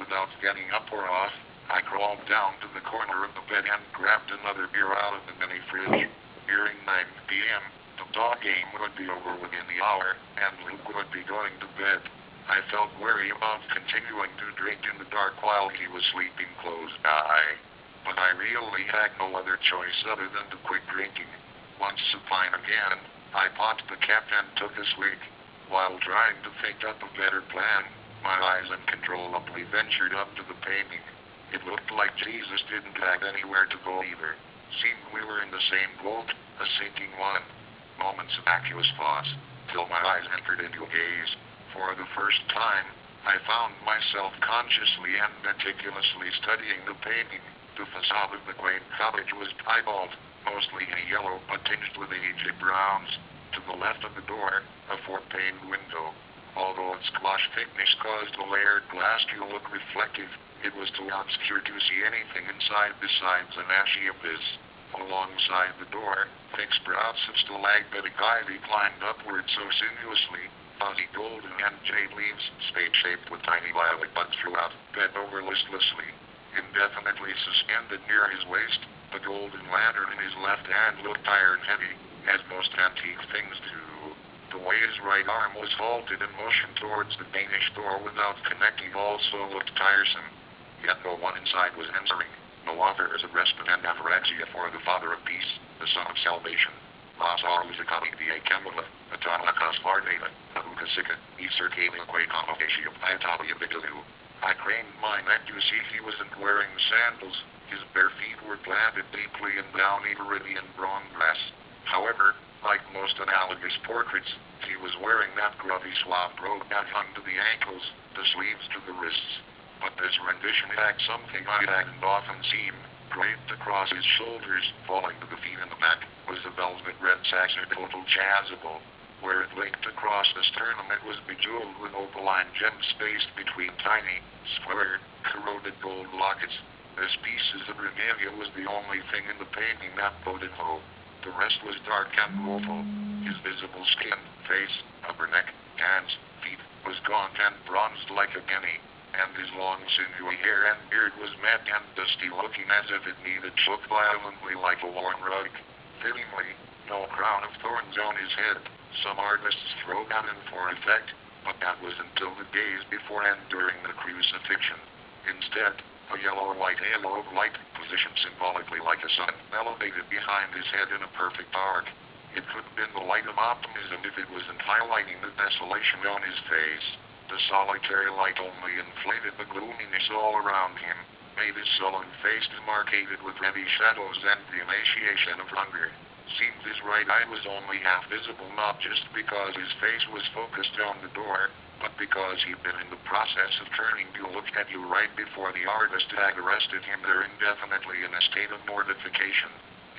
without getting up or off, I crawled down to the corner of the bed and grabbed another beer out of the mini fridge. Nearing 9 p.m., the dog game would be over within the hour, and Luke would be going to bed. I felt wary about continuing to drink in the dark while he was sleeping close by. But I really had no other choice other than to quit drinking. Once supine again, I popped the cap and took a swig. While trying to think up a better plan, my eyes uncontrollably ventured up to the painting. It looked like Jesus didn't have anywhere to go either. Seemed we were in the same boat, a sinking one. Moments of vacuous pause, till my eyes entered into a gaze. For the first time, I found myself consciously and meticulously studying the painting. The facade of the quaint cottage was piebald, mostly in yellow but tinged with aged browns. To the left of the door, a four-paned window. Although its gloss thickness caused the layered glass to look reflective, it was too obscure to see anything inside besides an ashy abyss. Alongside the door, thick sprouts of stalagmitic ivy climbed upward so sinuously, fuzzy golden and jade leaves, spade-shaped with tiny violet buds throughout, bent over listlessly. Indefinitely suspended near his waist, the golden lantern in his left hand looked iron-heavy, as most antique things do. The way his right arm was halted and motioned towards the Danish door without connecting also looked tiresome. Yet no one inside was answering. No offers of respite and aphorexia for the Father of Peace, the Son of Salvation. Las Arlusicani via Camula, Atomacas Vardata, Abucasica, Easter Calia Quaconofatium, Iatalia Vigilu. I craned my neck to see he wasn't wearing sandals. His bare feet were planted deeply in downy Viridian brown grass. However, like most analogous portraits, he was wearing that grubby swab robe that hung to the ankles, the sleeves to the wrists. But this rendition had something I hadn't often seen. Draped across his shoulders, falling to the feet and the back, was a velvet red sacerdotal chasuble. Where it linked across the sternum, it was bejeweled with opaline gems spaced between tiny, square, corroded gold lockets. This pieces of regalia was the only thing in the painting that boded hope. The rest was dark and woeful. His visible skin, face, upper neck, hands, feet, was gaunt and bronzed like a guinea, and his long sinewy hair and beard was matted and dusty looking as if it needed shook violently like a worn rug. Fittingly, no crown of thorns on his head. Some artists throw that in for effect, but that was until the days before and during the crucifixion. Instead, a yellow-white halo of light, positioned symbolically like a sun, elevated behind his head in a perfect arc. It could have been the light of optimism if it wasn't highlighting the desolation on his face. The solitary light only inflated the gloominess all around him, made his sullen face demarcated with heavy shadows and the emaciation of hunger. Seemed his right eye was only half visible, not just because his face was focused on the door, but because he'd been in the process of turning to look at you right before the artist had arrested him there indefinitely in a state of mortification.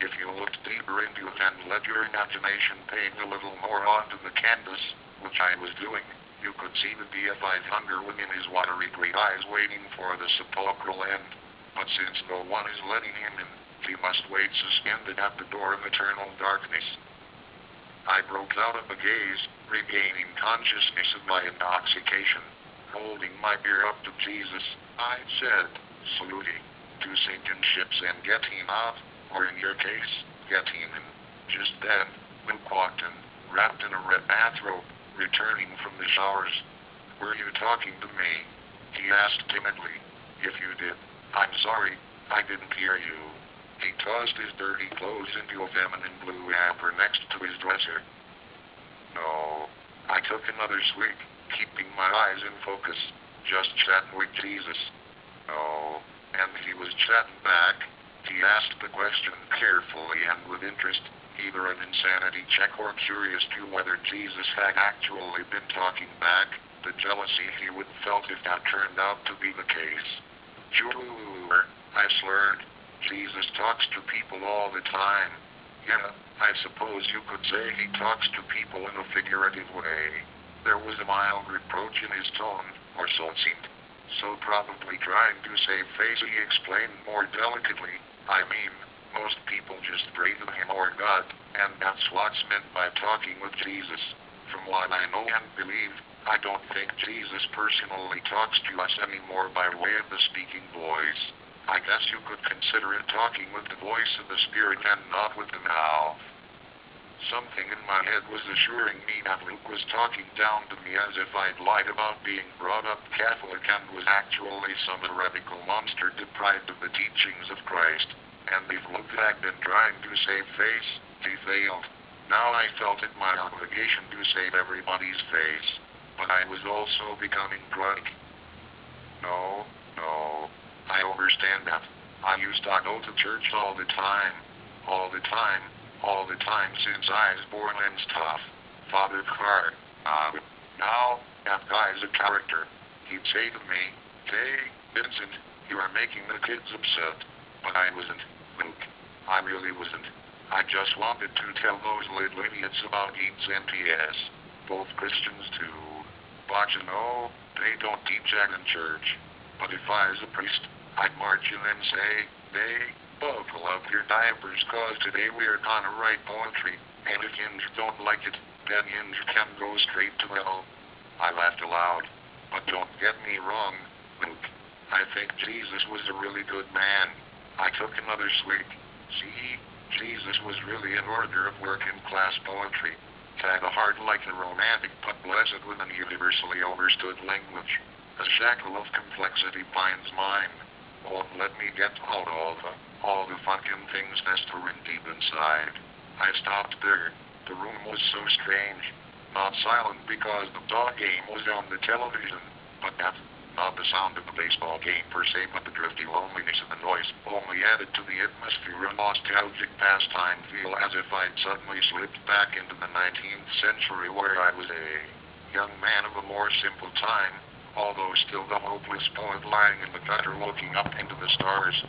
If you looked deeper into it and let your imagination paint a little more onto the canvas, which I was doing, you could see the deified hunger within his watery gray eyes waiting for the sepulchral end. But since no one is letting him in, he must wait suspended at the door of eternal darkness. I broke out of the gaze, regaining consciousness of my intoxication. Holding my beer up to Jesus, I said, saluting, to sinking ships and get him out, or in your case, get him in. Just then, Luke walked in, wrapped in a red bathrobe, returning from the showers. Were you talking to me? He asked timidly. If you did, I'm sorry, I didn't hear you. He tossed his dirty clothes into a feminine blue hamper next to his dresser. No. I took another swig, keeping my eyes in focus. Just chatting with Jesus. No. And he was chatting back. He asked the question carefully and with interest, either an insanity check or curious to whether Jesus had actually been talking back, the jealousy he would have felt if that turned out to be the case. Sure, I slurred. Jesus talks to people all the time. Yeah, I suppose you could say he talks to people in a figurative way. There was a mild reproach in his tone, or so it seemed. So probably trying to save face, he explained more delicately, I mean, most people just pray to him or God, and that's what's meant by talking with Jesus. From what I know and believe, I don't think Jesus personally talks to us anymore by way of the speaking voice. I guess you could consider it talking with the voice of the Spirit and not with the mouth. Something in my head was assuring me that Luke was talking down to me as if I'd lied about being brought up Catholic and was actually some heretical monster deprived of the teachings of Christ. And if Luke had been trying to save face, he failed. Now I felt it my obligation to save everybody's face. But I was also becoming drunk. No, I understand that. I used to go to church all the time since I was born and stuff. Father Carr. Now, that guy's a character. He'd say to me, "Hey, Vincent, you are making the kids upset." But I wasn't, Luke. I really wasn't. I just wanted to tell those little idiots about AIDS and TS. Both Christians too. But you know, they don't teach that in church. But if I was a priest, I'd march in and say, "Hey, buckle up your diapers, cause today we're gonna write poetry, and if yins don't like it, then yins can go straight to hell." I laughed aloud. But don't get me wrong, Luke. I think Jesus was a really good man. I took another swig. See, Jesus was really an order of working-class poetry. Had a heart like a romantic, but blessed with an universally understood language. A shackle of complexity binds mine. Won't let me get out all the fucking things festering deep inside. I stopped there. The room was so strange. Not silent because the dog game was on the television, but not the sound of the baseball game per se, but the drifty loneliness of the noise only added to the atmosphere a nostalgic pastime feel, as if I'd suddenly slipped back into the 19th century where I was a young man of a more simple time, although still the hopeless poet lying in the gutter looking up into the stars.